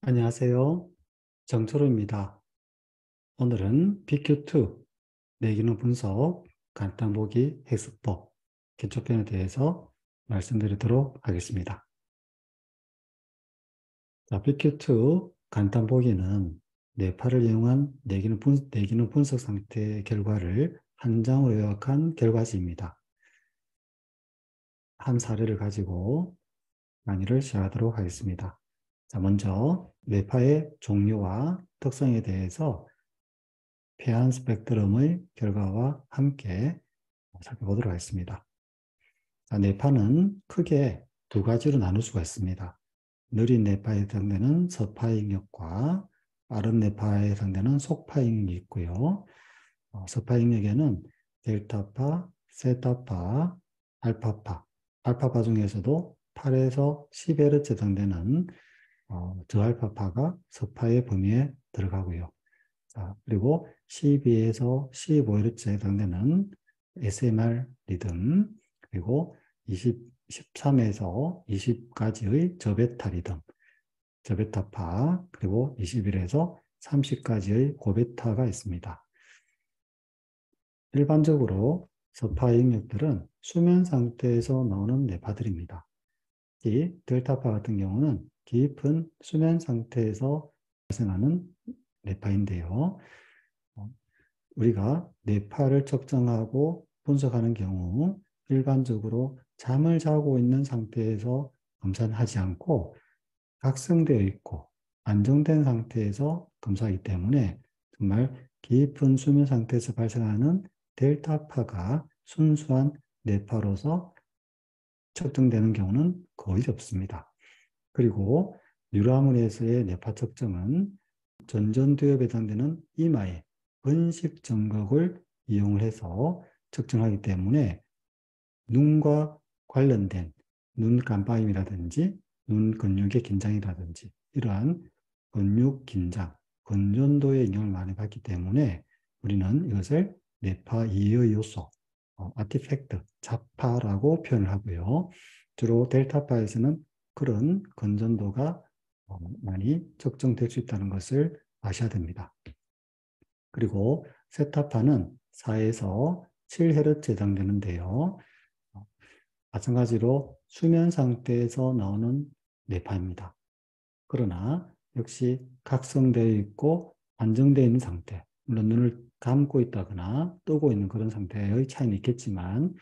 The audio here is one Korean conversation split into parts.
안녕하세요. 정철우입니다. 오늘은 BQ2 내기능 분석 간단 보기 해석법 기초편에 대해서 말씀드리도록 하겠습니다. 자, BQ2 간단 보기는 뇌파를 이용한 내기능 분석 상태의 결과를 한 장으로 요약한 결과지입니다. 한 사례를 가지고 강의를 시작하도록 하겠습니다. 자, 먼저 뇌파의 종류와 특성에 대해서 패한 스펙트럼의 결과와 함께 살펴보도록 하겠습니다. 자, 뇌파는 크게 두 가지로 나눌 수가 있습니다. 느린 뇌파에 해당되는 서파 ing력과 빠른 뇌파에 해당되는 속파 ing력이 있고요. 서파 ing력에는 델타파, 세타파, 알파파, 알파파 중에서도 8에서 10Hz 해당되는 저알파파가 서파의 범위에 들어가고요. 자, 그리고 12에서 15Hz에 해당되는 SMR 리듬, 그리고 13에서 20까지의 저베타 리듬, 저베타파, 그리고 21에서 30까지의 고베타가 있습니다. 일반적으로 서파 ing력들은 수면 상태에서 나오는 뇌파들입니다. 특히 델타파 같은 경우는 깊은 수면 상태에서 발생하는 뇌파인데요. 우리가 뇌파를 측정하고 분석하는 경우 일반적으로 잠을 자고 있는 상태에서 검사는 하지 않고 각성되어 있고 안정된 상태에서 검사하기 때문에 정말 깊은 수면 상태에서 발생하는 델타파가 순수한 뇌파로서 측정되는 경우는 거의 없습니다. 그리고 뉴라문에서의 뇌파 측정은 전전두엽에 해당되는 이마의 번식 정극을 이용해서 측정하기 때문에 눈과 관련된 눈 깜빡임이라든지 눈 근육의 긴장이라든지 이러한 근육 긴장, 근전도의 영향을 많이 받기 때문에 우리는 이것을 뇌파 이의 요소, 아티팩트, 자파라고 표현을 하고요. 주로 델타파에서는 그런 근전도가 많이 측정될 수 있다는 것을 아셔야 됩니다. 그리고 세타파는 4에서 7Hz 해당되는데요. 마찬가지로 수면 상태에서 나오는 뇌파입니다. 그러나 역시 각성되어 있고 안정되어 있는 상태, 물론 눈을 감고 있다거나 뜨고 있는 그런 상태의 차이는 있겠지만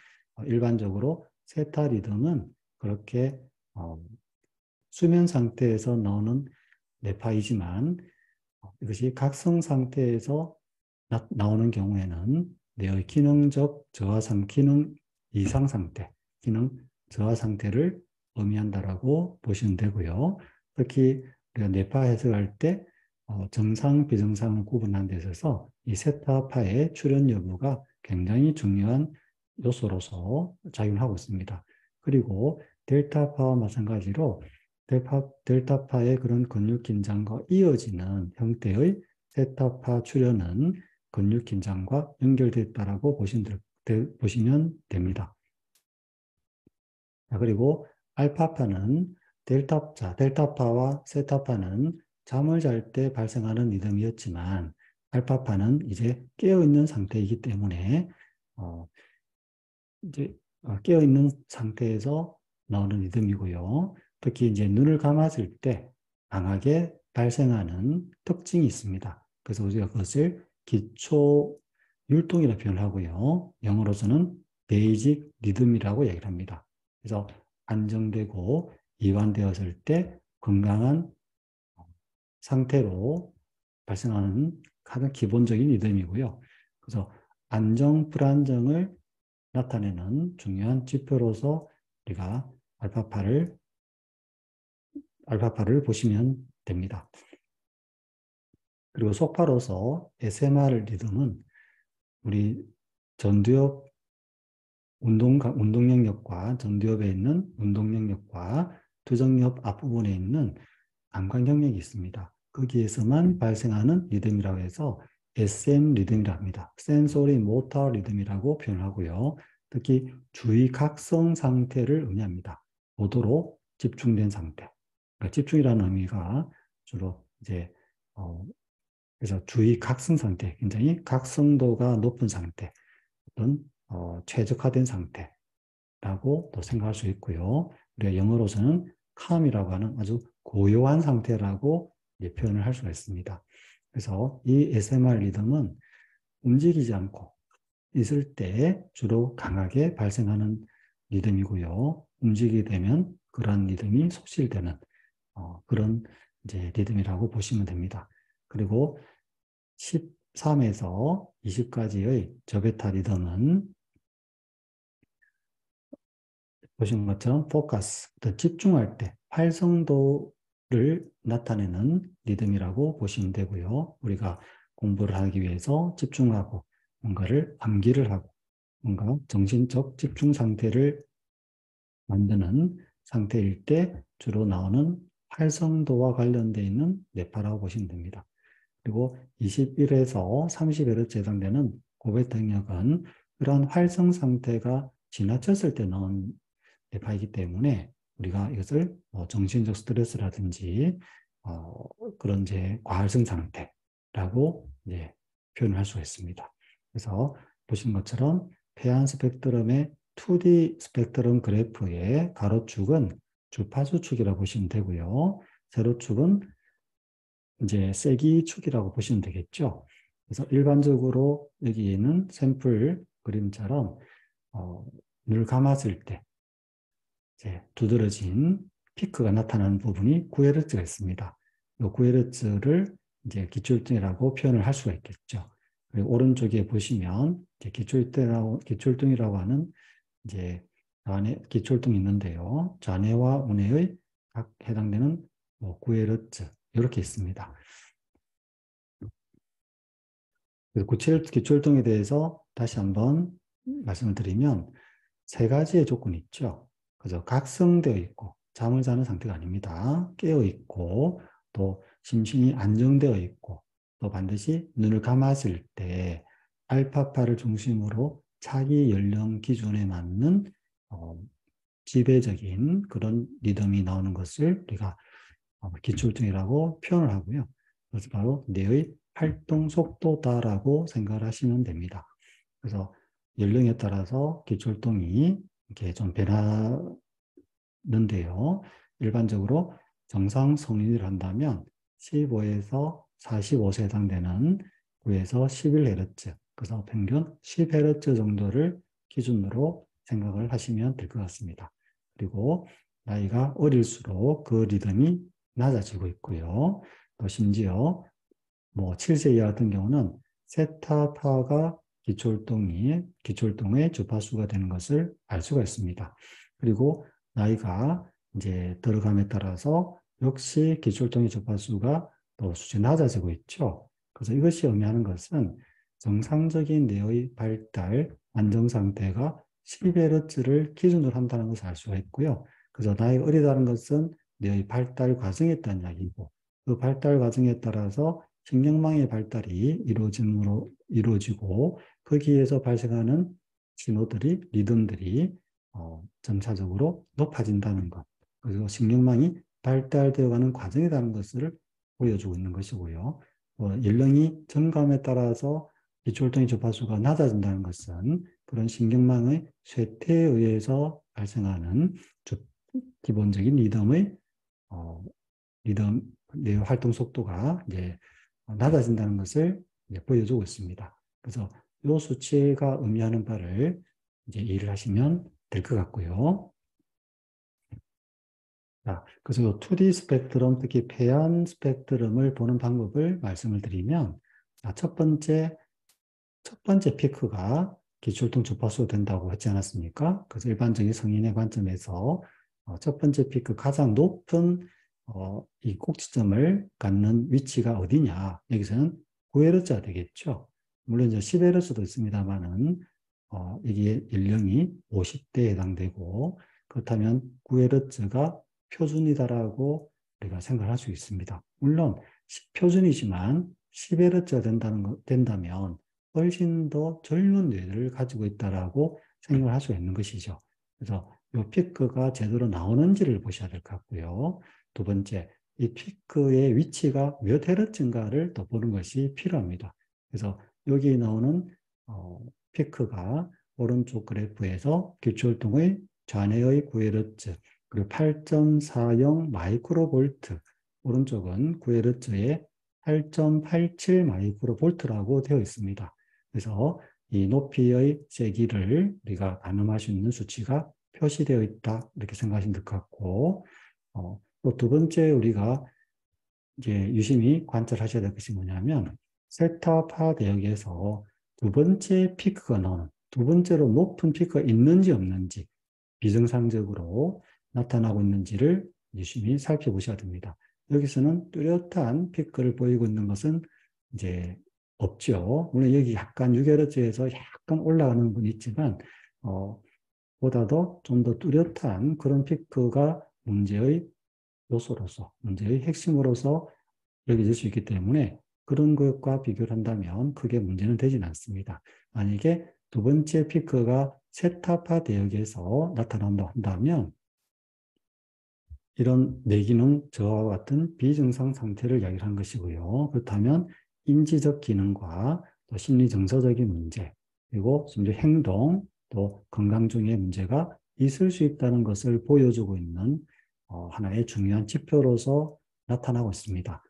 일반적으로 세타 리듬은 그렇게 수면 상태에서 나오는 뇌파이지만 이것이 각성 상태에서 나오는 경우에는 뇌의 기능적 기능 이상 상태, 기능 저하 상태를 의미한다라고 보시면 되고요. 특히 우리가 뇌파 해석할 때 정상, 비정상을 구분하는 데 있어서 이 세타파의 출현 여부가 굉장히 중요한 요소로서 작용하고 있습니다. 그리고 델타파와 마찬가지로 델타파의 그런 근육 긴장과 이어지는 형태의 세타파 출현은 근육 긴장과 연결되어 있다고 보시면 됩니다. 그리고 알파파는 델타파와 세타파는 잠을 잘 때 발생하는 리듬이었지만 알파파는 이제 깨어있는 상태이기 때문에 이제 깨어있는 상태에서 나오는 리듬이고요. 특히 이제 눈을 감았을 때 강하게 발생하는 특징이 있습니다. 그래서 우리가 그것을 기초 율동이라고 표현을 하고요. 영어로서는 베이직 리듬이라고 얘기를 합니다. 그래서 안정되고 이완되었을 때 건강한 상태로 발생하는 가장 기본적인 리듬이고요. 그래서 안정, 불안정을 나타내는 중요한 지표로서 우리가 알파파를 보시면 됩니다. 그리고 속파로서 SMR 리듬은 우리 전두엽 운동 영역과 전두엽에 있는 운동 영역과 두정엽 앞부분에 있는 감각 영역이 있습니다. 거기에서만 발생하는 리듬이라고 해서 SM 리듬이라고 합니다. 센소리 모터 리듬이라고 표현하고요. 특히 주의 각성 상태를 의미합니다. 고도로 집중된 상태. 그러니까 집중이라는 의미가 주로 이제 그래서 주의 각성 상태, 굉장히 각성도가 높은 상태, 어떤 최적화된 상태라고 또 생각할 수 있고요. 우리가 영어로서는 calm이라고 하는 아주 고요한 상태라고 표현을 할 수가 있습니다. 그래서 이 SMR 리듬은 움직이지 않고 있을 때 주로 강하게 발생하는 리듬이고요. 움직이게 되면 그러한 리듬이 소실되는 그런 이제 리듬이라고 보시면 됩니다. 그리고 13에서 20까지의 저베타 리듬은 보신 것처럼 포커스, 집중할 때 활성도를 나타내는 리듬이라고 보시면 되고요. 우리가 공부를 하기 위해서 집중하고 뭔가를 암기를 하고 뭔가 정신적 집중 상태를 만드는 상태일 때 주로 나오는 활성도와 관련되어 있는 뇌파라고 보시면 됩니다. 그리고 21에서 30Hz 해당되는 고베타 영역은 그러한 활성 상태가 지나쳤을 때 나온 뇌파이기 때문에 우리가 이것을 정신적 스트레스라든지 그런 이제 과활성 상태라고 이제 표현을 할 수가 있습니다. 그래서 보신 것처럼 페안 스펙트럼의 2D 스펙트럼 그래프의 가로축은 주파수축이라고 보시면 되고요. 세로축은 이제 세기축이라고 보시면 되겠죠. 그래서 일반적으로 여기에는 샘플 그림처럼 눈을 감았을 때 이제 두드러진 피크가 나타나는 부분이 9Hz가 있습니다. 이 9Hz를 이제 기초일등이라고 표현을 할 수가 있겠죠. 그리고 오른쪽에 보시면 이제 기초일등이라고 하는 이제 기초일등이 있는데요. 좌뇌와 우뇌의 각 해당되는 9Hz 이렇게 있습니다. 기초일등에 대해서 다시 한번 말씀을 드리면 세 가지의 조건이 있죠. 그래서 각성되어 있고 잠을 자는 상태가 아닙니다. 깨어 있고 또 심신이 안정되어 있고 또 반드시 눈을 감았을 때 알파파를 중심으로 자기 연령 기준에 맞는 지배적인 그런 리듬이 나오는 것을 우리가 기초일등이라고 표현을 하고요. 그래서 바로 뇌의 활동 속도다라고 생각을 하시면 됩니다. 그래서 연령에 따라서 기초활동이 이렇게 좀 변하는데요. 일반적으로 정상 성인을 한다면 15에서 45세 해당되는 9에서 11Hz, 그래서 평균 10Hz 정도를 기준으로 생각을 하시면 될 것 같습니다. 그리고 나이가 어릴수록 그 리듬이 낮아지고 있고요. 또 심지어 7세 이하 같은 경우는 세타파가 기초활동의 주파수가 되는 것을 알 수가 있습니다. 그리고 나이가 이제 들어감에 따라서 역시 기초활동의 주파수가 또 수치 낮아지고 있죠. 그래서 이것이 의미하는 것은 정상적인 뇌의 발달 안정 상태가 12Hz를 기준으로 한다는 것을 알 수가 있고요. 그래서 나이가 어리다는 것은 뇌의 발달 과정에 있다는 이야기고 그 발달 과정에 따라서 신경망의 발달이 이루어지고 거기에서 발생하는 신호들이 리듬들이 점차적으로 높아진다는 것. 그리고 신경망이 발달되어가는 과정이라는 것을 보여주고 있는 것이고요. 연령이 증가함에 따라서 기초활동의 주파수가 낮아진다는 것은 그런 신경망의 쇠퇴에 의해서 발생하는 기본적인 리듬 뇌 활동 속도가 이제 낮아진다는 것을 이제 보여주고 있습니다. 그래서 이 수치가 의미하는 바를 이제 이해를 하시면 될 것 같고요. 자, 그래서 이 2D 스펙트럼, 특히 페안 스펙트럼을 보는 방법을 말씀을 드리면, 첫 번째 피크가 기초활동 주파수가 된다고 했지 않았습니까? 그래서 일반적인 성인의 관점에서 첫 번째 피크 가장 높은 이 꼭지점을 갖는 위치가 어디냐? 여기서는 9Hz가 되겠죠. 물론 이제 10Hz도 있습니다만은 이게 연령이 50대에 해당되고 그렇다면 9Hz가 표준이다라고 우리가 생각할 수 있습니다. 물론 표준이지만 10Hz가 된다면 훨씬 더 젊은 뇌를 가지고 있다라고 생각을 할 수 있는 것이죠. 그래서 이 피크가 제대로 나오는지를 보셔야 될 것 같고요. 두 번째, 이 피크의 위치가 몇 헤르츠인가를 더 보는 것이 필요합니다. 그래서 여기 나오는 피크가 오른쪽 그래프에서 기초활동의 좌뇌의 9헤르츠, 그리고 8.40 마이크로볼트, 오른쪽은 9헤르츠에 8.87 마이크로볼트라고 되어 있습니다. 그래서 이 높이의 세기를 우리가 가늠할 수 있는 수치가 표시되어 있다, 이렇게 생각하시면 될 것 같고, 또 두 번째 우리가 이제 유심히 관찰하셔야 될 것이 뭐냐면, 세타파 대역에서 두 번째 피크가 나오는, 두 번째로 높은 피크가 있는지 없는지, 비정상적으로 나타나고 있는지를 유심히 살펴보셔야 됩니다. 여기서는 뚜렷한 피크를 보이고 있는 것은 이제 없죠. 물론 여기 약간 6Hz에서 약간 올라가는 부분이 있지만, 보다도 좀 더 뚜렷한 그런 피크가 문제의 요소로서, 문제의 핵심으로서 여겨질 수 있기 때문에 그런 것과 비교를 한다면 크게 문제는 되진 않습니다. 만약에 두 번째 피크가 세타파 대역에서 나타난다 한다면 이런 뇌기능 저하와 같은 비정상 상태를 이야기하는 것이고요. 그렇다면 인지적 기능과 또 심리 정서적인 문제, 그리고 심지어 행동, 또 건강 중에 문제가 있을 수 있다는 것을 보여주고 있는 하나의 중요한 지표로서 나타나고 있습니다.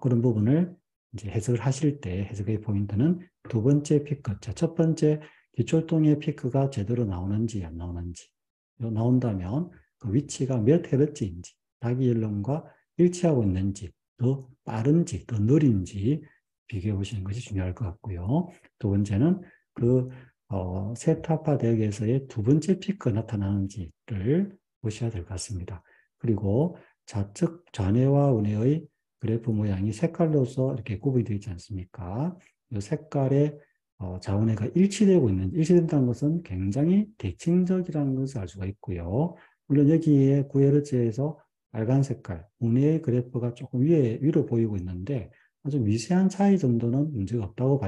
그런 부분을 이제 해석을 하실 때 해석의 포인트는 두 번째 피크, 첫 번째 기초활동의 피크가 제대로 나오는지 안 나오는지, 나온다면 그 위치가 몇 헤르츠인지, 자기 연령과 일치하고 있는지, 더 빠른지, 더 느린지 비교해 보시는 것이 중요할 것 같고요. 두 번째는 그 세타파 대역에서의 두 번째 피크가 나타나는지를 보셔야 될 것 같습니다. 그리고 좌측 좌뇌와 우뇌의 그래프 모양이 색깔로서 이렇게 구분이 되어 있지 않습니까? 이 색깔의 좌우뇌가 일치되고 있는지, 일치된다는 것은 굉장히 대칭적이라는 것을 알 수가 있고요. 물론 여기에 9Hz에서 빨간 색깔, 우뇌의 그래프가 조금 위로 보이고 있는데 아주 미세한 차이 정도는 문제가 없다고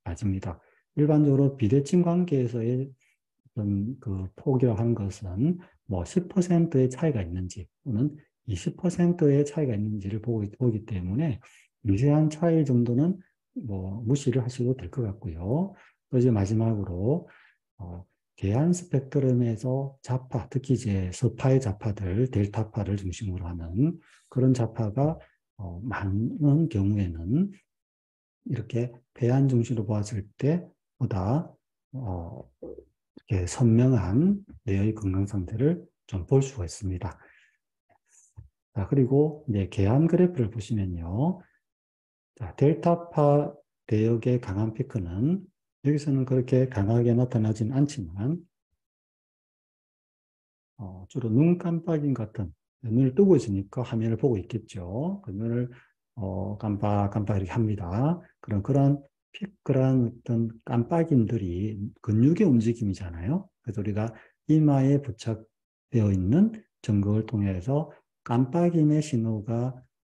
봐집니다. 일반적으로 비대칭 관계에서의 어떤 그 폭이라고 하는 것은 뭐 10%의 차이가 있는지 또는 20%의 차이가 있는지를 보기 때문에 미세한 차이 정도는 뭐 무시를 하셔도 될 것 같고요. 또 이제 마지막으로 계한 스펙트럼에서 좌파, 특히 이제 서파의 좌파들, 델타파를 중심으로 하는 그런 좌파가 많은 경우에는 이렇게 배안 중심으로 보았을 때보다 이렇게 선명한 뇌의 건강 상태를 좀 볼 수가 있습니다. 자, 그리고 이제 계한 그래프를 보시면요. 자, 델타파 대역의 강한 피크는 여기서는 그렇게 강하게 나타나진 않지만 주로 눈 깜빡임 같은, 눈을 뜨고 있으니까 화면을 보고 있겠죠. 그 눈을 깜빡깜빡 이렇게 합니다. 그런 피크란 어떤 깜빡임들이 근육의 움직임이잖아요. 그래서 우리가 이마에 부착되어 있는 점극을 통해서 깜빡임의 신호가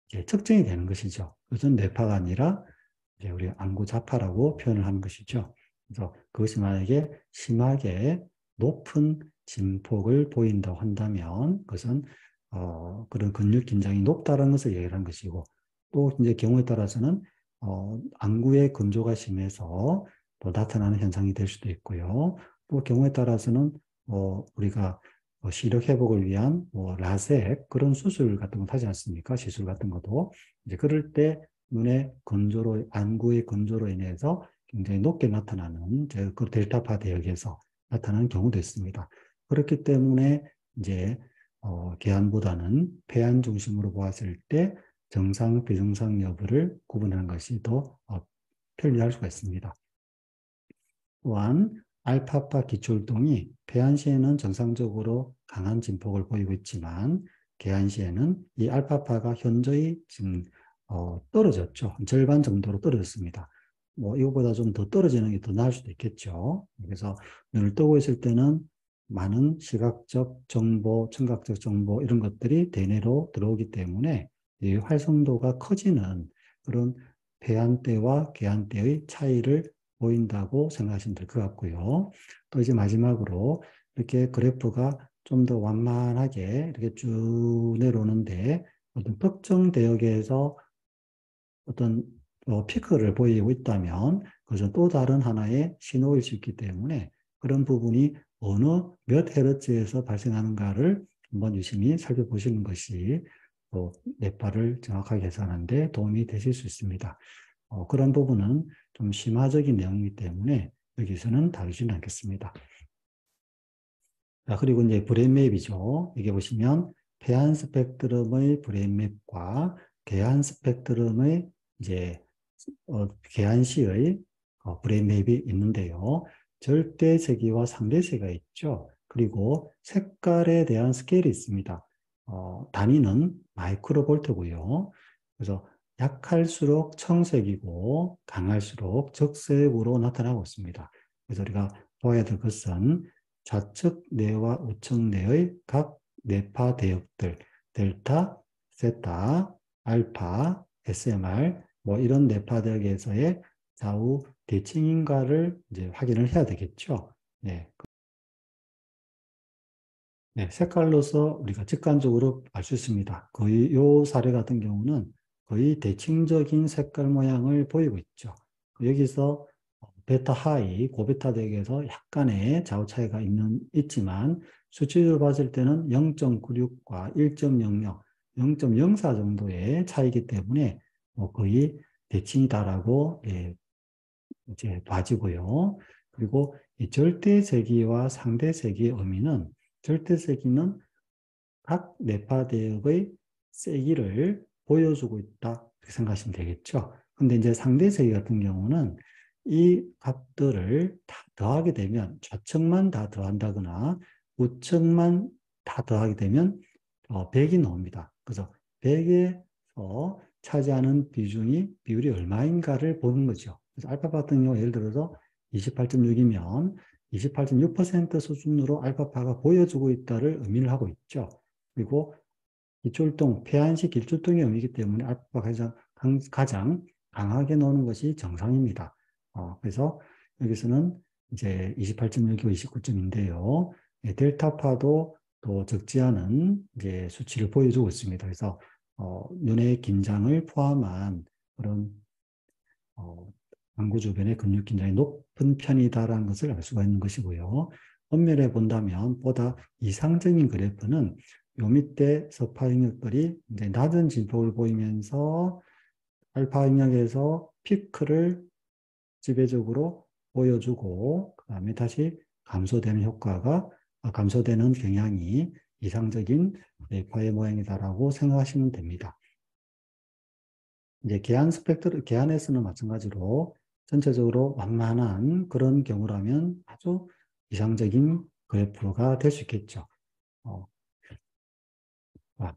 이제 측정이 되는 것이죠. 그것은 뇌파가 아니라 이제 우리 안구좌파라고 표현을 하는 것이죠. 그래서 그것이 만약에 심하게 높은 진폭을 보인다고 한다면 그것은 그런 근육 긴장이 높다는 것을 얘기하는 것이고, 또 이제 경우에 따라서는 안구의 건조가 심해서 또 나타나는 현상이 될 수도 있고요. 또 경우에 따라서는 우리가 시력 회복을 위한 라섹 그런 수술 같은 거 하지 않습니까? 시술 같은 것도 이제 그럴 때 눈의 건조로, 안구의 건조로 인해서 굉장히 높게 나타나는 그 델타파 대역에서 나타나는 경우도 있습니다. 그렇기 때문에 이제 계한보다는 폐안 중심으로 보았을 때 정상, 비정상 여부를 구분하는 것이 더 편리할 수가 있습니다. 또한 알파파 기초율동이 폐안 시에는 정상적으로 강한 진폭을 보이고 있지만 계한 시에는 이 알파파가 현저히 지금 떨어졌죠. 절반 정도로 떨어졌습니다. 뭐 이거보다 좀 더 떨어지는 게 더 나을 수도 있겠죠. 그래서 눈을 뜨고 있을 때는 많은 시각적 정보, 청각적 정보 이런 것들이 대뇌로 들어오기 때문에 이 활성도가 커지는 그런 폐안 때와 계한 때의 차이를 보인다고 생각하시면 될 것 같고요. 또 이제 마지막으로 이렇게 그래프가 좀 더 완만하게 이렇게 쭉 내려오는데 어떤 특정 대역에서 어떤 피크를 보이고 있다면 그것은 또 다른 하나의 신호일 수 있기 때문에 그런 부분이 어느 몇 헤르츠에서 발생하는가를 한번 유심히 살펴보시는 것이 또 뇌파를 정확하게 계산하는 데 도움이 되실 수 있습니다. 그런 부분은 좀 심화적인 내용이기 때문에 여기서는 다루지는 않겠습니다. 자, 그리고 이제 브레인맵이죠. 여기 보시면 폐한 스펙트럼의 브레인맵과 개한 스펙트럼의 이제 개한시의 브레인맵이 있는데요. 절대 세기와 상대 세기가 있죠. 그리고 색깔에 대한 스케일이 있습니다. 단위는 마이크로볼트고요. 그래서 약할수록 청색이고 강할수록 적색으로 나타나고 있습니다. 그래서 우리가 봐야 될 것은 좌측 내와 우측 내의 각 뇌파 대역들, 델타, 세타, 알파, SMR, 뭐 이런 뇌파 대역에서의 좌우 대칭인가를 이제 확인을 해야 되겠죠. 네. 네, 색깔로서 우리가 직관적으로 알 수 있습니다. 거의 요 사례 같은 경우는 거의 대칭적인 색깔 모양을 보이고 있죠. 여기서 베타 하이, 고베타 덱에서 약간의 좌우 차이가 있지만 수치적으로 봤을 때는 0.96과 1.00, 0.04 정도의 차이기 때문에 거의 대칭이다라고 이제 봐지고요. 그리고 이 절대세기와 상대세기의 의미는 절대세기는 각 뇌파대역의 세기를 보여주고 있다. 이렇게 생각하시면 되겠죠. 근데 이제 상대세기 같은 경우는 이 값들을 다 더하게 되면 좌측만 다 더한다거나 우측만 다 더하게 되면 100이 나옵니다. 그래서 100에서 차지하는 비율이 얼마인가를 보는 거죠. 그래서 알파 같은 경우 예를 들어서 28.6이면 28.6% 수준으로 알파파가 보여주고 있다를 의미를 하고 있죠. 그리고 기출동, 폐한식 기출동의 의미이기 때문에 알파가 가장 강하게 나오는 것이 정상입니다. 그래서 여기서는 이제 28.6이고 29점인데요. 델타파도 또 적지 않은 이제 수치를 보여주고 있습니다. 그래서 눈의 긴장을 포함한 그런 안구 주변의 근육 긴장이 높은 편이다라는 것을 알 수가 있는 것이고요. 엄밀히 본다면 보다 이상적인 그래프는 요 밑에 서파 영역들이 이제 낮은 진폭을 보이면서 알파 영역에서 피크를 지배적으로 보여주고 그 다음에 다시 감소되는 감소되는 경향이 이상적인 뇌파의 모양이다라고 생각하시면 됩니다. 이제 개안에서는 마찬가지로 전체적으로 완만한 그런 경우라면 아주 이상적인 그래프가 될 수 있겠죠.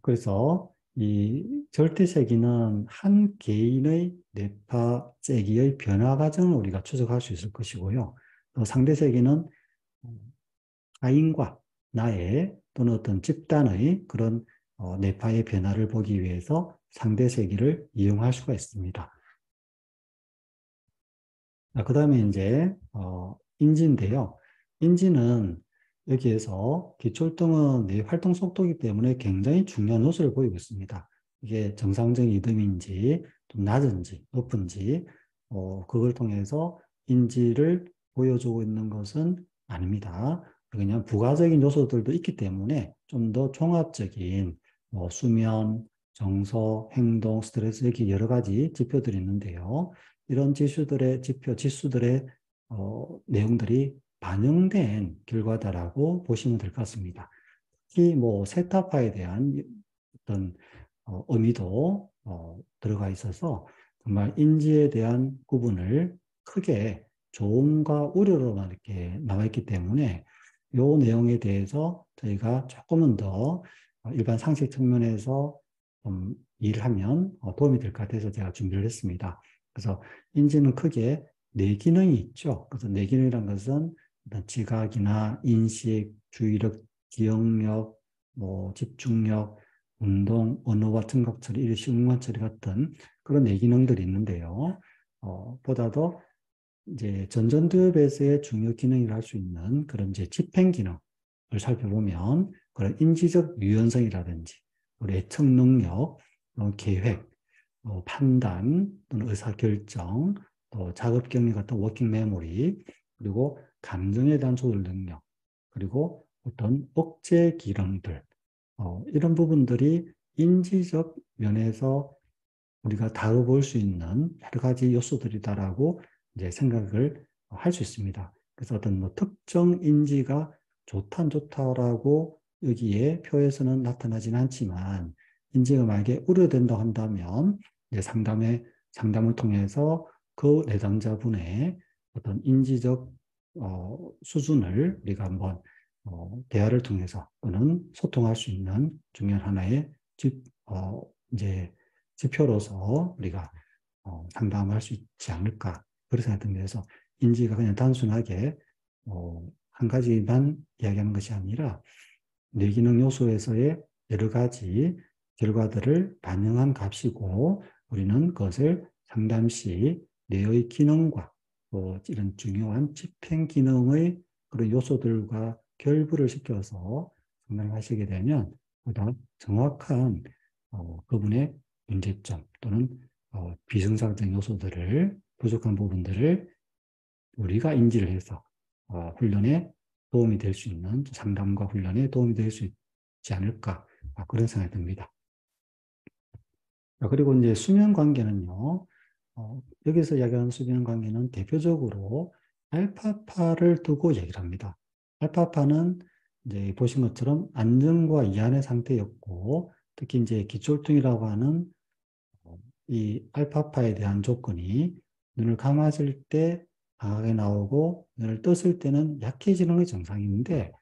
그래서 이 절대세기는 한 개인의 뇌파 세기의 변화 과정을 우리가 추적할 수 있을 것이고요. 또 상대세기는 타인과 나의 또는 어떤 집단의 그런 뇌파의 변화를 보기 위해서 상대세기를 이용할 수가 있습니다. 그 다음에 이제 인지인데요. 인지는 여기에서 기초활동은 뇌 활동 속도이기 때문에 굉장히 중요한 요소를 보이고 있습니다. 이게 정상적인 리듬인지 좀 낮은지 높은지 그걸 통해서 인지를 보여주고 있는 것은 아닙니다. 그냥 부가적인 요소들도 있기 때문에 좀 더 종합적인 수면, 정서, 행동, 스트레스 이렇게 여러 가지 지표들이 있는데요. 이런 지수들의 내용들이 반영된 결과다라고 보시면 될 것 같습니다. 특히 뭐 세타파에 대한 어떤 의미도 들어가 있어서 정말 인지에 대한 구분을 크게 좋음과 우려로만 이렇게 나와 있기 때문에 이 내용에 대해서 저희가 조금은 더 일반 상식 측면에서 좀 일을 하면 도움이 될 것 같아서 제가 준비를 했습니다. 그래서 인지는 크게 네 기능이 있죠. 그래서 네 기능이란 것은 지각이나 인식, 주의력, 기억력, 뭐 집중력, 운동, 언어와 청각 처리, 일시 응원 처리 같은 그런 네 기능들이 있는데요. 보다도 이제 전전두엽에서의 중요 기능이라 할 수 있는 그런 이제 집행 기능을 살펴보면 그런 인지적 유연성이라든지 우리 애청 능력, 계획, 판단 또는 의사결정, 또 작업 경력 같은 워킹 메모리, 그리고 감정에 대한 조절 능력, 그리고 어떤 억제 기능들, 이런 부분들이 인지적 면에서 우리가 다뤄볼 수 있는 여러 가지 요소들이다라고 이제 생각을 할 수 있습니다. 그래서 어떤 뭐 특정 인지가 좋다, 안 좋다라고 여기에 표에서는 나타나진 않지만, 인지가 만약에 우려된다고 한다면, 이제 상담을 통해서 그 내담자분의 어떤 인지적 수준을 우리가 한번 대화를 통해서 또는 소통할 수 있는 중요한 하나의 이제 지표로서 우리가 상담할 수 있지 않을까, 그런 생각이 듭니다. 그래서 인지가 그냥 단순하게 한 가지만 이야기하는 것이 아니라 뇌기능 요소에서의 여러 가지 결과들을 반영한 값이고, 우리는 그것을 상담 시 뇌의 기능과 또 이런 중요한 집행 기능의 그런 요소들과 결부를 시켜서 상담을 하시게 되면 보다 정확한 그분의 문제점 또는 비정상적 요소들을, 부족한 부분들을 우리가 인지를 해서 훈련에 도움이 될 수 있는, 상담과 훈련에 도움이 될 수 있지 않을까, 그런 생각이 듭니다. 그리고 이제 수면 관계는요, 여기서 이야기하는 수면 관계는 대표적으로 알파파를 두고 얘기를 합니다. 알파파는 이제 보신 것처럼 안정과 이완의 상태였고, 특히 이제 기초혈통이라고 하는 이 알파파에 대한 조건이 눈을 감았을 때 강하게 나오고 눈을 떴을 때는 약해지는 게 정상인데,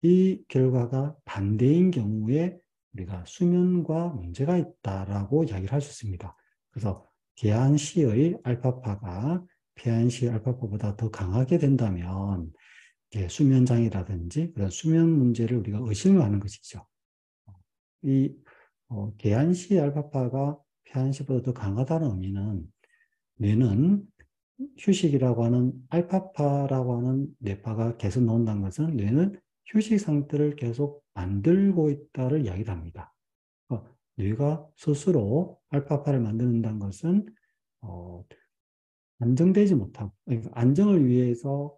이 결과가 반대인 경우에 우리가 수면과 문제가 있다라고 이야기를 할 수 있습니다. 그래서 계한시의 알파파가 폐한시의 알파파보다 더 강하게 된다면 수면장애라든지 그런 수면 문제를 우리가 의심을 하는 것이죠. 이 계한시 알파파가 폐한시보다 더 강하다는 의미는, 뇌는 휴식이라고 하는 알파파라고 하는 뇌파가 계속 나온다는 것은 뇌는 휴식 상태를 계속 만들고 있다를 이야기를 합니다. 뇌가 스스로 알파파를 만든다는 것은 안정되지 못하고, 그러니까 안정을 위해서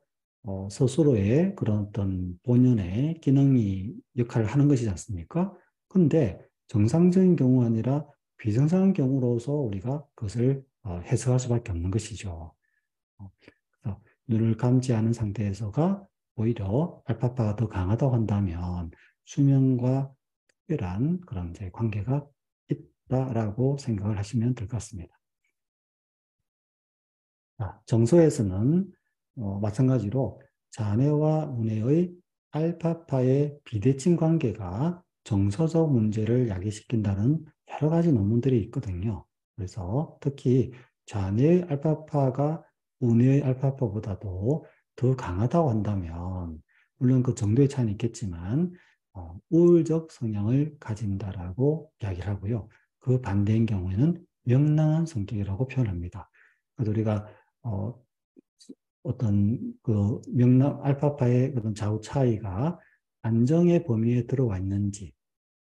스스로의 그런 어떤 본연의 기능이 역할을 하는 것이지 않습니까? 근데 정상적인 경우가 아니라 비정상적인 경우로서 우리가 그것을 해석할 수밖에 없는 것이죠. 그래서 눈을 감지 않은 상태에서가 오히려 알파파가 더 강하다고 한다면 수면과 특별한 그런 이제 관계가 있다라고 생각을 하시면 될 것 같습니다. 정서에서는 마찬가지로 자뇌와 우뇌의 알파파의 비대칭 관계가 정서적 문제를 야기시킨다는 여러 가지 논문들이 있거든요. 그래서 특히 자뇌의 알파파가 우뇌의 알파파보다도 더 강하다고 한다면, 물론 그 정도의 차이는 있겠지만 우울적 성향을 가진다라고 이야기를 하고요. 그 반대인 경우에는 명랑한 성격이라고 표현합니다. 그래서 우리가 어떤 그 명랑 알파파의 그런 좌우 차이가 안정의 범위에 들어와 있는지,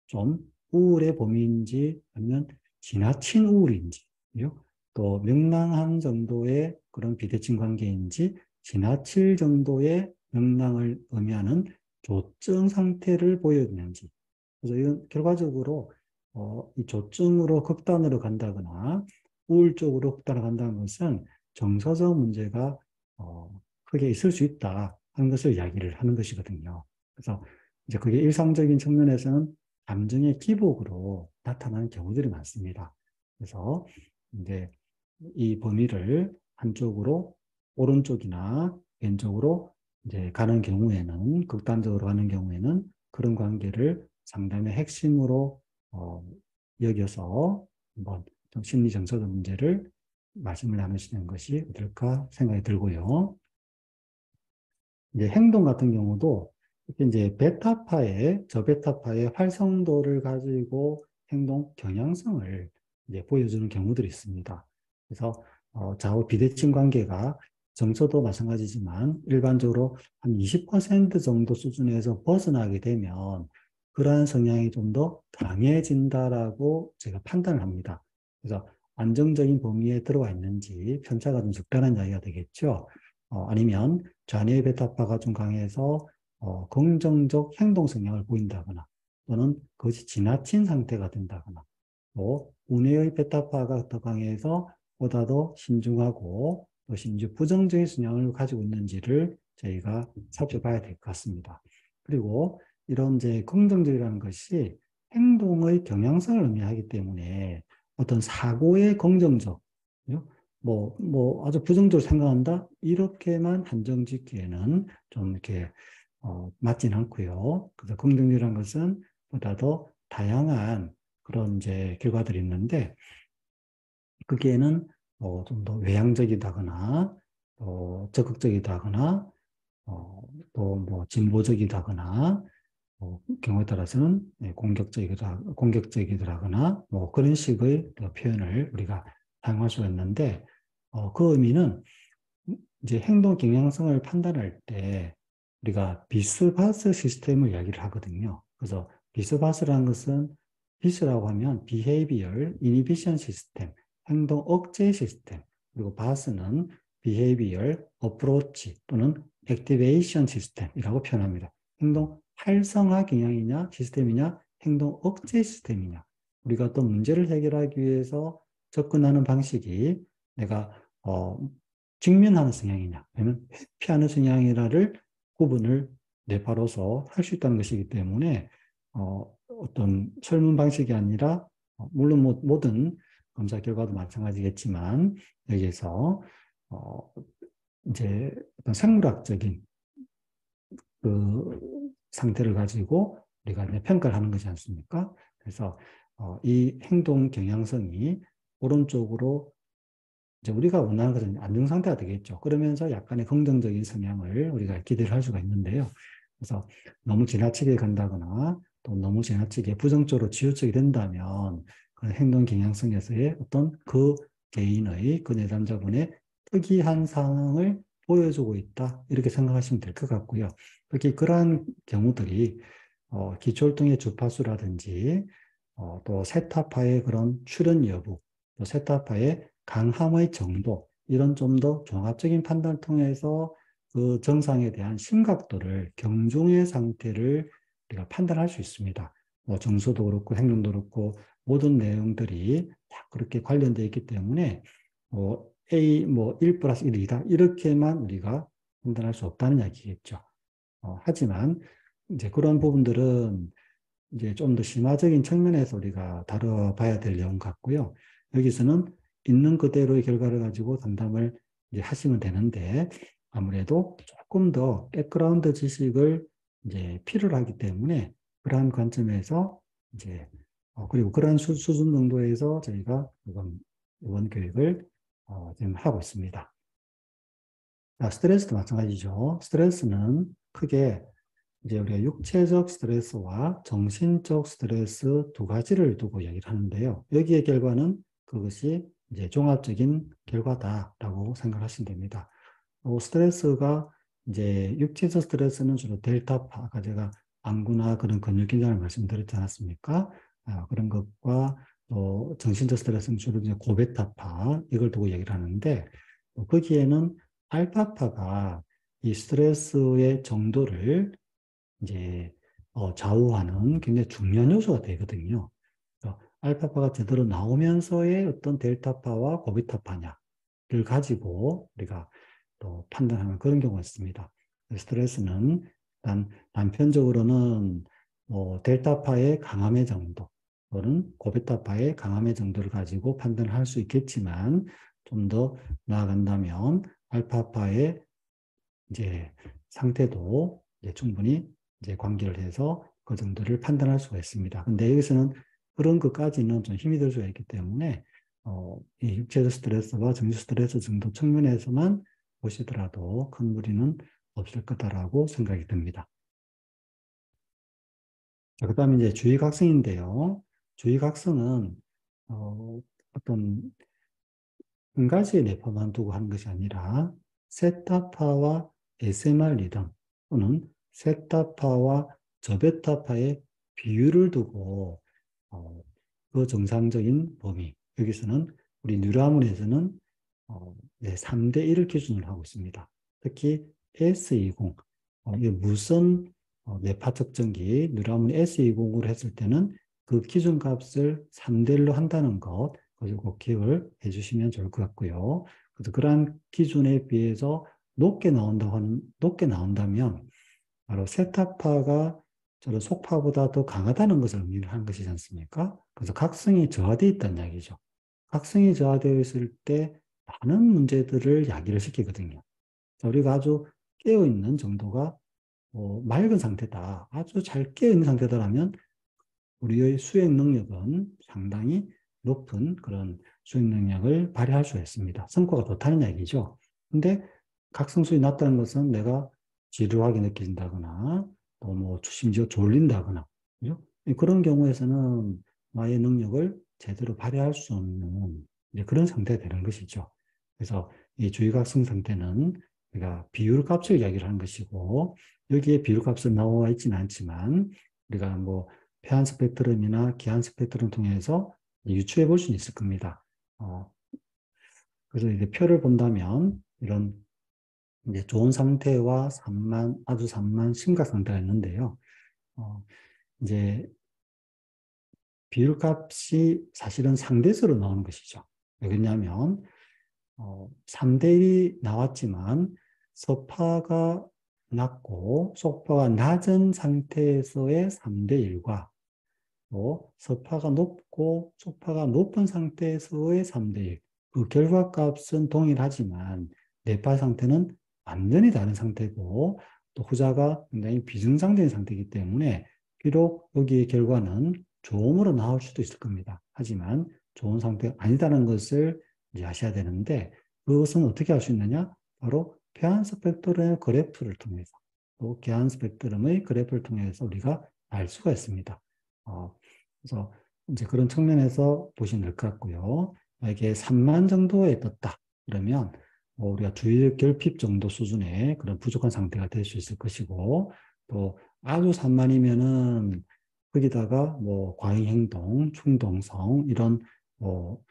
좀 우울의 범위인지, 아니면 지나친 우울인지, 또 명랑한 정도의 그런 비대칭 관계인지, 지나칠 정도의 명랑을 의미하는 조증 상태를 보여주는지. 그래서 이건 결과적으로 이 조증으로 극단으로 간다거나 우울 쪽으로 극단으로 간다는 것은 정서적 문제가 크게 있을 수 있다 하는 것을 이야기를 하는 것이거든요. 그래서 이제 그게 일상적인 측면에서는 감정의 기복으로 나타나는 경우들이 많습니다. 그래서 이제 이 범위를 한쪽으로, 오른쪽이나 왼쪽으로 이제 가는 경우에는, 극단적으로 가는 경우에는 그런 관계를 상담의 핵심으로 여겨서 한번 좀 심리 정서적 문제를 말씀을 나누시는 것이 어떨까 생각이 들고요. 이제 행동 같은 경우도 이제 저베타파의 활성도를 가지고 행동 경향성을 이제 보여주는 경우들이 있습니다. 그래서 좌우 비대칭 관계가 정서도 마찬가지지만 일반적으로 한 20% 정도 수준에서 벗어나게 되면 그러한 성향이 좀 더 강해진다라고 제가 판단을 합니다. 그래서 안정적인 범위에 들어와 있는지 편차가 좀 적다는 이야기가 되겠죠. 아니면 좌뇌 베타파가 좀 강해서 긍정적 행동 성향을 보인다거나 또는 그것이 지나친 상태가 된다거나 또 우뇌의 베타파가 더 강해서 보다 더 신중하고 또 심지어 부정적인 성향을 가지고 있는지를 저희가 살펴봐야 될 것 같습니다. 그리고 이런 이제 긍정적이라는 것이 행동의 경향성을 의미하기 때문에 어떤 사고의 긍정적, 아주 부정적으로 생각한다? 이렇게만 한정 짓기에는 좀 이렇게, 맞진 않고요. 그래서 긍정적이라는 것은 보다 더 다양한 그런 이제 결과들이 있는데, 거기에는 좀 더 외향적이다거나, 적극적이다거나, 또 뭐 진보적이다거나, 경우에 따라서는 공격적이더라거나 뭐 그런 식의 표현을 우리가 사용할 수가 있는데 그 의미는 이제 행동 경향성을 판단할 때 우리가 비스바스 시스템을 이야기를 하거든요. 그래서 비스바스라는 것은 비스라고 하면 behavior inhibition system, 행동 억제 시스템, 그리고 바스는 behavior approach 또는 activation system이라고 표현합니다. 행동 활성화 경향이냐 시스템이냐 행동 억제 시스템이냐 우리가 어떤 문제를 해결하기 위해서 접근하는 방식이 내가 직면하는 성향이냐 아니면 회피하는 성향이냐를 구분을 뇌파로서 할 수 있다는 것이기 때문에 어떤 설문 방식이 아니라 물론 모든 검사 결과도 마찬가지겠지만 여기에서 이제 어떤 생물학적인 그 상태를 가지고 우리가 이제 평가를 하는 것이지 않습니까? 그래서 이 행동 경향성이 오른쪽으로 이제 우리가 원하는 것은 안정 상태가 되겠죠. 그러면서 약간의 긍정적인 성향을 우리가 기대를 할 수가 있는데요. 그래서 너무 지나치게 간다거나 또 너무 지나치게 부정적으로 치우치게 된다면 그 행동 경향성에서의 어떤 그 개인의 그 내담자분의 특이한 상황을 보여주고 있다. 이렇게 생각하시면 될 것 같고요. 특히 그러한 경우들이 기초활동의 주파수라든지 또 세타파의 그런 출현 여부, 또 세타파의 강함의 정도, 이런 좀 더 종합적인 판단을 통해서 그 정상에 대한 심각도를, 경중의 상태를 우리가 판단할 수 있습니다. 뭐 정서도 그렇고 행동도 그렇고 모든 내용들이 다 그렇게 관련되어 있기 때문에 A 뭐 1 플러스 1이다 이렇게만 우리가 판단할 수 없다는 이야기겠죠. 하지만 이제 그런 부분들은 이제 좀 더 심화적인 측면에서 우리가 다뤄봐야 될 내용 같고요. 여기서는 있는 그대로의 결과를 가지고 상담을 이제 하시면 되는데 아무래도 조금 더 백그라운드 지식을 이제 필요로 하기 때문에 그러한 관점에서 이제 그리고 그러한 수준 정도에서 저희가 이번 교육을 지금 하고 있습니다. 스트레스도 마찬가지죠. 스트레스는 크게 이제 우리가 육체적 스트레스와 정신적 스트레스 두 가지를 두고 이야기를 하는데요. 여기의 결과는 그것이 이제 종합적인 결과다라고 생각하시면 됩니다. 스트레스가 이제 육체적 스트레스는 주로 델타파, 아까 제가 안구나 그런 근육 긴장을 말씀드렸지 않았습니까? 그런 것과 또 정신적 스트레스는 주로 이제 고베타파 이걸 두고 얘기를 하는데 거기에는 알파파가 이 스트레스의 정도를 이제 좌우하는 굉장히 중요한 요소가 되거든요. 알파파가 제대로 나오면서의 어떤 델타파와 고베타파냐를 가지고 우리가 또 판단하는 그런 경우가 있습니다. 스트레스는 일단 단편적으로는 델타파의 강함의 정도 또는 고베타파의 강함의 정도를 가지고 판단할 수 있겠지만 좀 더 나아간다면 알파파의 이제 상태도 이제 충분히 이제 관계를 해서 그 정도를 판단할 수가 있습니다. 근데 여기서는 그런 것까지는 좀 힘이 들 수가 있기 때문에 이 육체적 스트레스와 정신 스트레스 정도 측면에서만 보시더라도 큰 무리는 없을 거다라고 생각이 듭니다. 자, 그다음에 이제 주의각성인데요. 주의각성은 어떤 한 가지의 뇌파만 두고 하는 것이 아니라 세타파와 SMR 리듬 또는 세타파와 저베타파의 비율을 두고 그 정상적인 범위, 여기서는 우리 뉴라문에서는 네, 3대 1을 기준으로 하고 있습니다. 특히 S20, 이 무선 뇌파 측정기 뉴라문 S20으로 했을 때는 그 기준값을 3대 1로 한다는 것, 그걸 꼭 기억을 해주시면 좋을 것 같고요. 그래서 그러한 기준에 비해서 높게 나온다면 바로 세타파가 저런 속파보다 더 강하다는 것을 의미하는 것이지 않습니까? 그래서 각성이 저하되어 있다는 이야기죠. 각성이 저하되어 있을 때 많은 문제들을 야기를 시키거든요. 우리가 아주 깨어있는 정도가 맑은 상태다. 아주 잘 깨어있는 상태다라면 우리의 수행 능력은 상당히 높은 그런 수행 능력을 발휘할 수 있습니다. 성과가 좋다는 얘기죠. 근데 각성수이 낮다는 것은 내가 지루하게 느낀다거나 또 뭐 심지어 졸린다거나 그죠? 그런 경우에서는 나의 능력을 제대로 발휘할 수 없는 그런 상태가 되는 것이죠. 그래서 이 주의각성 상태는 우리가 비율값을 이야기를 하는 것이고 여기에 비율값은 나와 있지는 않지만 우리가 뭐 패한 스펙트럼이나 기한 스펙트럼 통해서 유추해 볼 수는 있을 겁니다. 그래서 이제 표를 본다면 이런 이제 좋은 상태와 산만, 아주 산만, 심각 상태가 있는데요. 이제 비율값이 사실은 상대수로 나오는 것이죠. 왜냐하면 3대 1이 나왔지만 서파가 낮고 속파가 낮은 상태에서의 3대 1과 또 서파가 높고 속파가 높은 상태에서의 3대 1. 그 결과값은 동일하지만 뇌파 상태는 완전히 다른 상태고 또 후자가 굉장히 비정상적인 상태이기 때문에 비록 여기의 결과는 좋음으로 나올 수도 있을 겁니다. 하지만 좋은 상태가 아니다는 것을 이제 아셔야 되는데 그것은 어떻게 할 수 있느냐? 바로 패한 스펙트럼의 그래프를 통해서 또 개한 스펙트럼의 그래프를 통해서 우리가 알 수가 있습니다. 그래서 이제 그런 측면에서 보시면 될 것 같고요. 만약에 3만 정도에 떴다. 그러면 우리가 주의 결핍 정도 수준의 그런 부족한 상태가 될 수 있을 것이고, 또 아주 산만이면은 거기다가 뭐 과잉 행동, 충동성 이런 뭐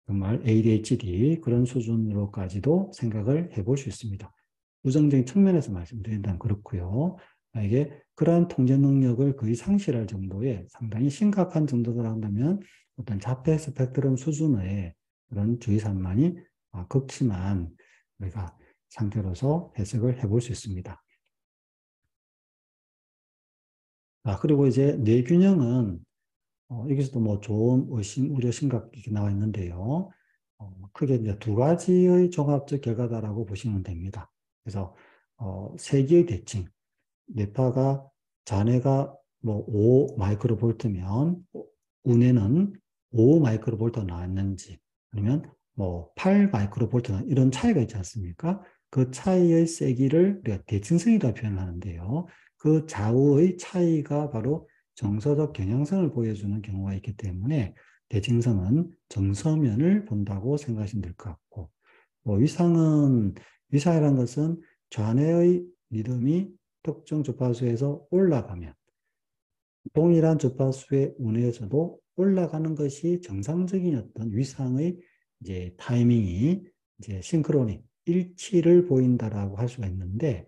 정말 ADHD 그런 수준으로까지도 생각을 해볼 수 있습니다. 부정적인 측면에서 말씀드린다면 그렇고요. 만약에 그러한 통제 능력을 거의 상실할 정도의 상당히 심각한 정도로 한다면 어떤 자폐 스펙트럼 수준의 그런 주의 산만이 극심한 우리가 상태로서 해석을 해볼 수 있습니다. 그리고 이제 뇌균형은 여기서도 뭐 좋은 의심, 우려, 심각 이렇게 나와 있는데요. 크게 이제 두 가지의 종합적 결과다라고 보시면 됩니다. 그래서 세 개의 대칭, 뇌파가 잔해가 뭐 5 마이크로볼트면 운에는 5 마이크로볼트가 나왔는지 아니면 뭐 8 마이크로볼트나 이런 차이가 있지 않습니까? 그 차이의 세기를 우리가 대칭성이라고 표현하는데요. 그 좌우의 차이가 바로 정서적 경향성을 보여주는 경우가 있기 때문에 대칭성은 정서면을 본다고 생각하시면 될 것 같고 위상이라는 것은 좌뇌의 리듬이 특정 주파수에서 올라가면 동일한 주파수의 운에서도 올라가는 것이 정상적인 어떤 위상의 이제 타이밍이 이제 싱크로니 일치를 보인다라고 할 수가 있는데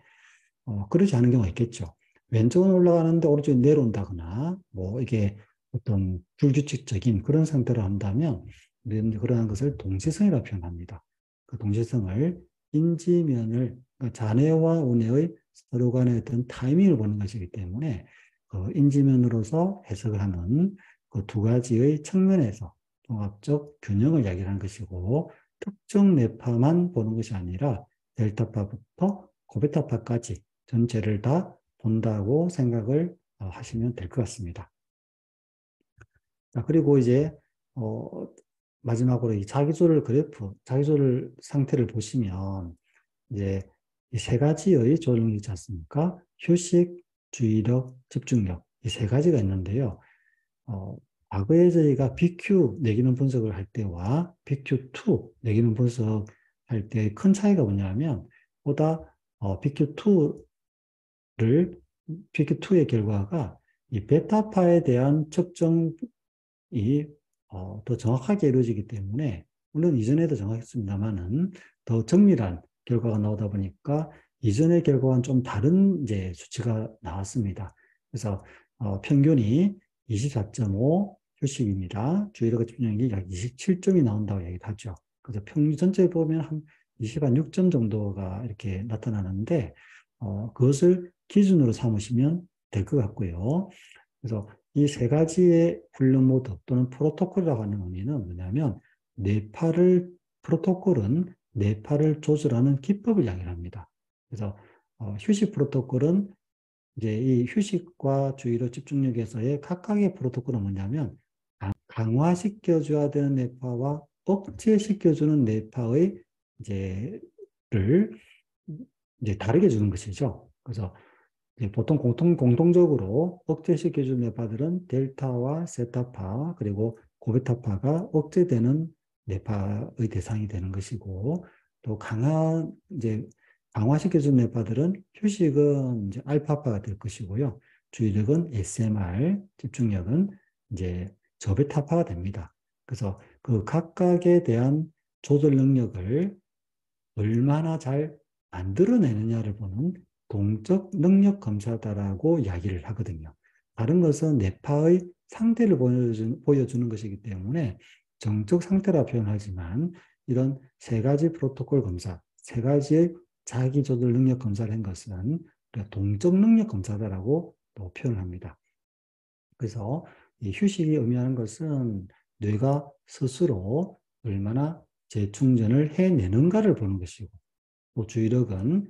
그렇지 않은 경우가 있겠죠. 왼쪽은 올라가는데 오른쪽이 내려온다거나 뭐 이게 어떤 불규칙적인 그런 상태로 한다면 우리는 그러한 것을 동시성이라고 표현합니다. 그 동시성을 인지면을 그러니까 잔해와 운해의 서로 간의 어떤 타이밍을 보는 것이기 때문에 그 인지면으로서 해석을 하는 그 두 가지의 측면에서 종합적 균형을 이야기하는 것이고 특정 뇌파만 보는 것이 아니라 델타파부터 고베타파까지 전체를 다 본다고 생각을 하시면 될 것 같습니다. 그리고 이제 마지막으로 이 자기조절 그래프, 자기조절 상태를 보시면 이제 이 세 가지의 조절이 있지 않습니까? 휴식, 주의력, 집중력 이 세 가지가 있는데요. 과거에 저희가 BQ 내기능 분석을 할 때와 BQ2 내기능 분석할 때의 큰 차이가 뭐냐면 보다 BQ2의 결과가 이 베타파에 대한 측정이 더 정확하게 이루어지기 때문에 물론 이전에도 정확했습니다만은 더 정밀한 결과가 나오다 보니까 이전의 결과와는 좀 다른 이제 수치가 나왔습니다. 그래서 평균이 24.5 휴식입니다. 주의력과 집중력이 약 27점이 나온다고 얘기를 하죠. 그래서 평균 전체에 보면 한 26점 정도가 이렇게 나타나는데 그것을 기준으로 삼으시면 될 것 같고요. 그래서 이 세 가지의 훈련 모드 또는 프로토콜이라고 하는 의미는 뭐냐면 프로토콜은 뇌파를 조절하는 기법을 이야기를 합니다. 그래서 휴식 프로토콜은 이제 이 휴식과 주의력 집중력에서의 각각의 프로토콜은 뭐냐면 강화시켜줘야 되는 뇌파와 억제시켜주는 뇌파의 이제를 이제 다르게 주는 것이죠. 그래서 보통 공통적으로 억제시켜준 뇌파들은 델타와 세타파 그리고 고베타파가 억제되는 뇌파의 대상이 되는 것이고 또 이제 강화시켜준 뇌파들은 휴식은 이제 알파파가 될 것이고요. 주의력은 SMR, 집중력은 이제 저베타파가 됩니다. 그래서 그 각각에 대한 조절 능력을 얼마나 잘 만들어내느냐를 보는 동적 능력 검사다라고 이야기를 하거든요. 다른 것은 뇌파의 상태를 보여주는 것이기 때문에 정적 상태라 표현하지만 이런 세 가지 프로토콜 검사, 세 가지의 자기 조절 능력 검사를 한 것은 동적 능력 검사다라고 또 표현합니다. 그래서 이 휴식이 의미하는 것은 뇌가 스스로 얼마나 재충전을 해내는가를 보는 것이고 또 주의력은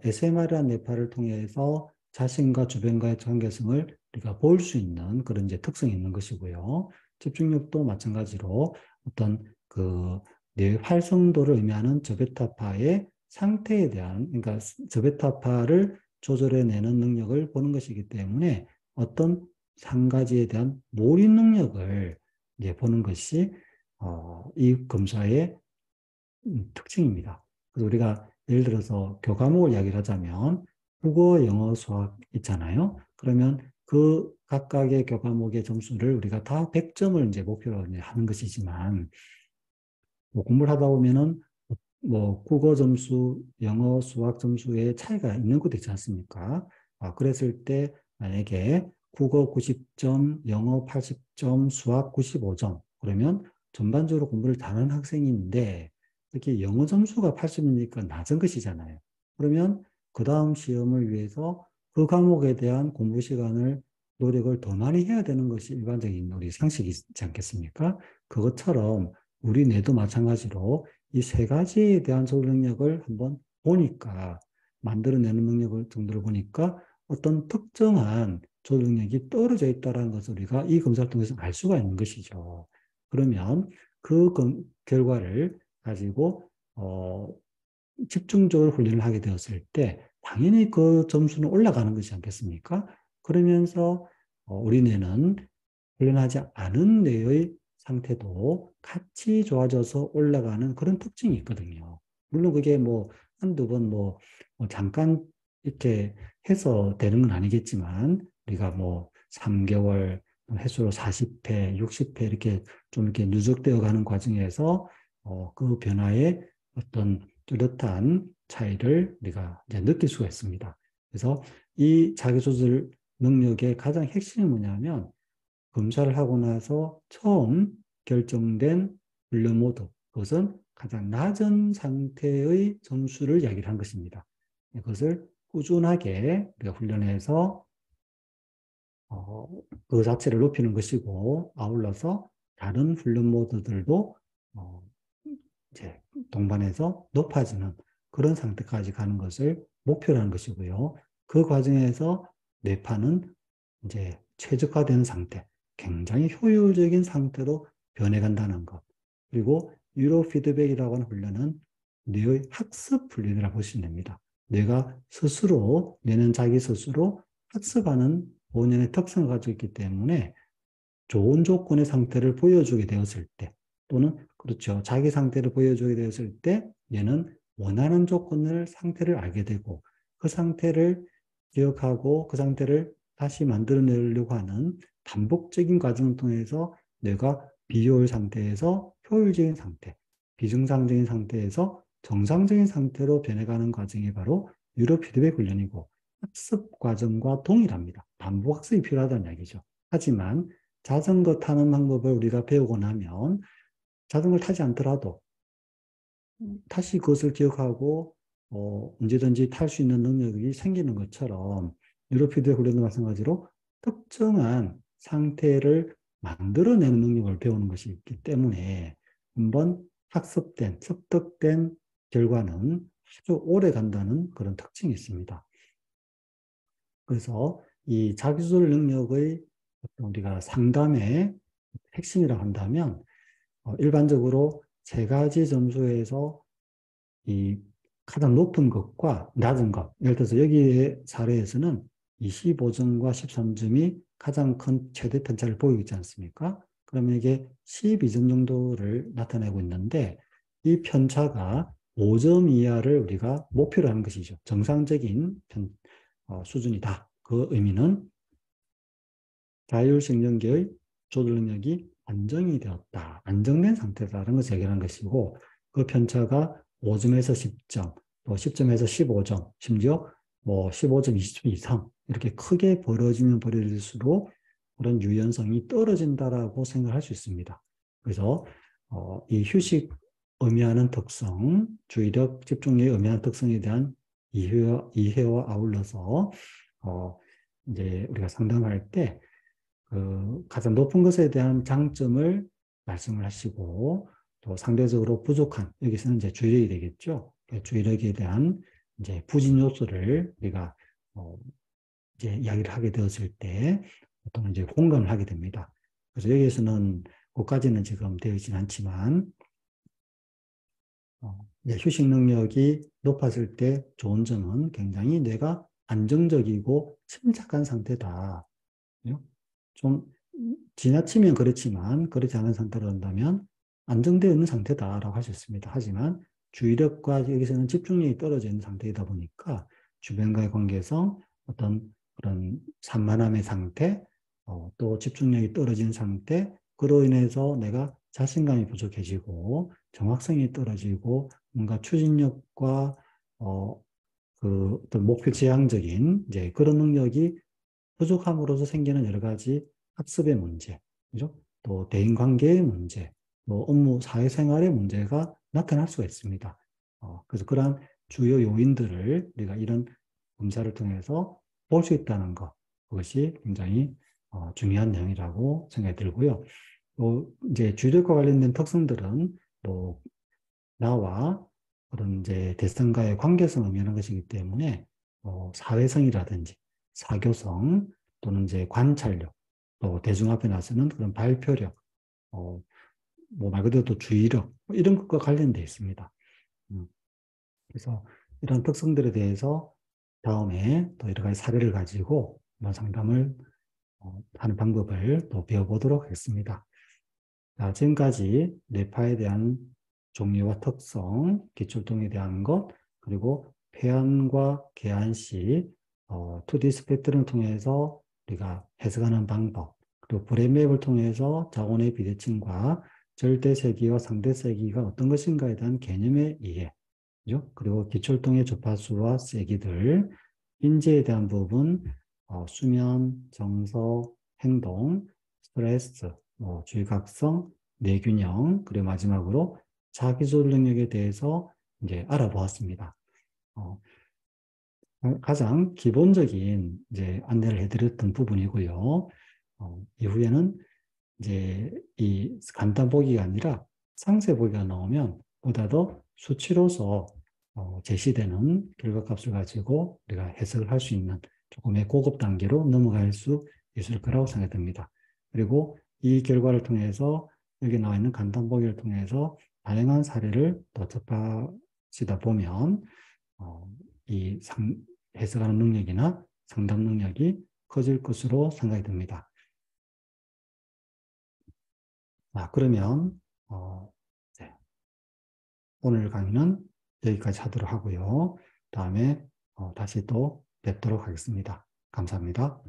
SMR이라는 뇌파를 통해서 자신과 주변과의 관계성을 우리가 볼 수 있는 그런 이제 특성이 있는 것이고요. 집중력도 마찬가지로 어떤 그 뇌 활성도를 의미하는 저베타파의 상태에 대한, 그러니까 저베타파를 조절해내는 능력을 보는 것이기 때문에 어떤 한 가지에 대한 몰입 능력을 이제 보는 것이 이 검사의 특징입니다. 그래서 우리가 예를 들어서 교과목을 이야기를 하자면 국어, 영어, 수학 있잖아요. 그러면 그 각각의 교과목의 점수를 우리가 다 100점을 이제 목표로 이제 하는 것이지만 뭐 공부를 하다 보면은 뭐 국어 점수, 영어, 수학 점수의 차이가 있는 것도 있지 않습니까? 그랬을 때 만약에 국어 90점, 영어 80점, 수학 95점 그러면 전반적으로 공부를 잘하는 학생인데 이렇게 영어 점수가 80이니까 낮은 것이잖아요. 그러면 그 다음 시험을 위해서 그 과목에 대한 공부 시간을 노력을 더 많이 해야 되는 것이 일반적인 우리 상식이 있지 않겠습니까? 그것처럼 우리 뇌도 마찬가지로 이 세 가지에 대한 조절 능력을 한번 보니까 만들어내는 능력을 정도를 보니까 어떤 특정한 조절 능력이 떨어져 있다는 것을 우리가 이 검사를 통해서 알 수가 있는 것이죠. 그러면 그 결과를 가지고 집중적으로 훈련을 하게 되었을 때 당연히 그 점수는 올라가는 것이지 않겠습니까? 그러면서 우리 뇌는 훈련하지 않은 뇌의 상태도 같이 좋아져서 올라가는 그런 특징이 있거든요. 물론 그게 뭐 한두 번 잠깐 이렇게 해서 되는 건 아니겠지만 우리가 뭐 3개월 횟수로 40회, 60회 이렇게 좀 이렇게 누적되어 가는 과정에서 그 변화의 어떤 뚜렷한 차이를 우리가 이제 느낄 수가 있습니다. 그래서 이 자기조절 능력의 가장 핵심이 뭐냐면 검사를 하고 나서 처음 결정된 훈련 모드, 그것은 가장 낮은 상태의 점수를 이야기를 한 것입니다. 그것을 꾸준하게 우리가 훈련해서 어, 그 자체를 높이는 것이고 아울러서 다른 훈련 모드들도 이제 동반해서 높아지는 그런 상태까지 가는 것을 목표로 하는 것이고요. 그 과정에서 뇌파는 이제 최적화된 상태, 굉장히 효율적인 상태로 변해간다는 것. 그리고 유로 피드백이라고 하는 훈련은 뇌의 학습 훈련이라고 보시면 됩니다. 뇌가 스스로, 뇌는 자기 스스로 학습하는 본연의 특성을 가지고 있기 때문에 좋은 조건의 상태를 보여주게 되었을 때, 또는 그렇죠. 자기 상태를 보여주게 되었을 때 얘는 원하는 상태를 알게 되고 그 상태를 기억하고 그 상태를 다시 만들어내려고 하는 반복적인 과정을 통해서 뇌가 비효율 상태에서 효율적인 상태, 비정상적인 상태에서 정상적인 상태로 변해가는 과정이 바로 뉴로 피드백 훈련이고 학습 과정과 동일합니다. 반복 학습이 필요하다는 이야기죠. 하지만 자전거 타는 방법을 우리가 배우고 나면 자전거를 타지 않더라도 다시 그것을 기억하고 언제든지 탈 수 있는 능력이 생기는 것처럼 뉴로피드백 훈련도 마찬가지로 특정한 상태를 만들어내는 능력을 배우는 것이 있기 때문에 한번 학습된, 습득된 결과는 아주 오래 간다는 그런 특징이 있습니다. 그래서 이 자기조절 능력의 우리가 상담의 핵심이라고 한다면 일반적으로 세 가지 점수에서 이 가장 높은 것과 낮은 것, 예를 들어서 여기의 사례에서는 25점과 13점이 가장 큰 최대 편차를 보이고 있지 않습니까? 그러면 이게 12점 정도를 나타내고 있는데 이 편차가 5점 이하를 우리가 목표로 하는 것이죠. 정상적인 수준이다. 그 의미는 자율신경계의 조절 능력이 안정이 되었다. 안정된 상태다라는 것을 얘기하는 것이고 그 편차가 5점에서 10점, 또 10점에서 15점, 심지어 뭐 15점, 20점 이상 이렇게 크게 벌어지면 벌어질수록 그런 유연성이 떨어진다라고 생각할 수 있습니다. 그래서 이 휴식 의미하는 특성, 주의력, 집중력이 의미하는 특성에 대한 이해와 아울러서 이제 우리가 상담할 때 가장 높은 것에 대한 장점을 말씀을 하시고 또 상대적으로 부족한 여기서는 이제 주의력이 되겠죠. 주의력에 대한 이제 부진 요소를 우리가 이제 이야기를 하게 되었을 때 보통 이제 공감을 하게 됩니다. 그래서 여기에서는 그까지는 지금 되어 있지는 않지만 휴식 능력이 높아질 때 좋은 점은 굉장히 뇌가 안정적이고 침착한 상태다. 좀 지나치면 그렇지만 그렇지 않은 상태로 한다면 안정되어 있는 상태다라고 할 수 있습니다. 하지만 주의력과 여기서는 집중력이 떨어져 있는 상태이다 보니까 주변과의 관계성, 어떤 그런 산만함의 상태, 또 집중력이 떨어진 상태, 그로 인해서 내가 자신감이 부족해지고 정확성이 떨어지고 뭔가 추진력과 그 어떤 목표 지향적인 이제 그런 능력이 부족함으로써 생기는 여러 가지 학습의 문제, 그죠? 또 대인관계의 문제, 뭐 업무 사회생활의 문제가 나타날 수가 있습니다. 그래서 그러한 주요 요인들을 우리가 이런 검사를 통해서 볼 수 있다는 것, 그것이 굉장히 중요한 내용이라고 생각이 들고요. 또 이제 주력과 관련된 특성들은 또 나와 그런 이제 대상과의 관계성을 의미하는 것이기 때문에 사회성이라든지 사교성 또는 이제 관찰력 또 대중 앞에 나서는 그런 발표력 뭐 말 그대로 또 주의력 뭐 이런 것과 관련되어 있습니다. 그래서 이런 특성들에 대해서 다음에 또 여러 가지 사례를 가지고 상담을 하는 방법을 또 배워보도록 하겠습니다. 자, 지금까지 뇌파에 대한 종류와 특성, 기출동에 대한 것, 그리고 폐암과 계한 시 2D 스펙트럼을 통해서 우리가 해석하는 방법, 그리고 브레인맵을 통해서 자원의 비대칭과 절대세기와 상대세기가 어떤 것인가에 대한 개념의 이해, 그죠? 그리고 기출동의 주파수와 세기들, 인지에 대한 부분, 수면, 정서, 행동, 스트레스, 주의각성, 뇌균형, 그리고 마지막으로 자기조절 능력에 대해서 이제 알아보았습니다. 가장 기본적인 이제 안내를 해드렸던 부분이고요. 이후에는 이제 이 간단 보기가 아니라 상세 보기가 나오면 보다 더 수치로서 제시되는 결과값을 가지고 우리가 해석을 할 수 있는 조금의 고급 단계로 넘어갈 수 있을 거라고 생각됩니다. 그리고 이 결과를 통해서 여기 나와 있는 간단 보기를 통해서 다양한 사례를 더 접하시다 보면 이 해석하는 능력이나 상담 능력이 커질 것으로 생각이 듭니다. 그러면 네. 오늘 강의는 여기까지 하도록 하고요. 다음에 다시 또 뵙도록 하겠습니다. 감사합니다.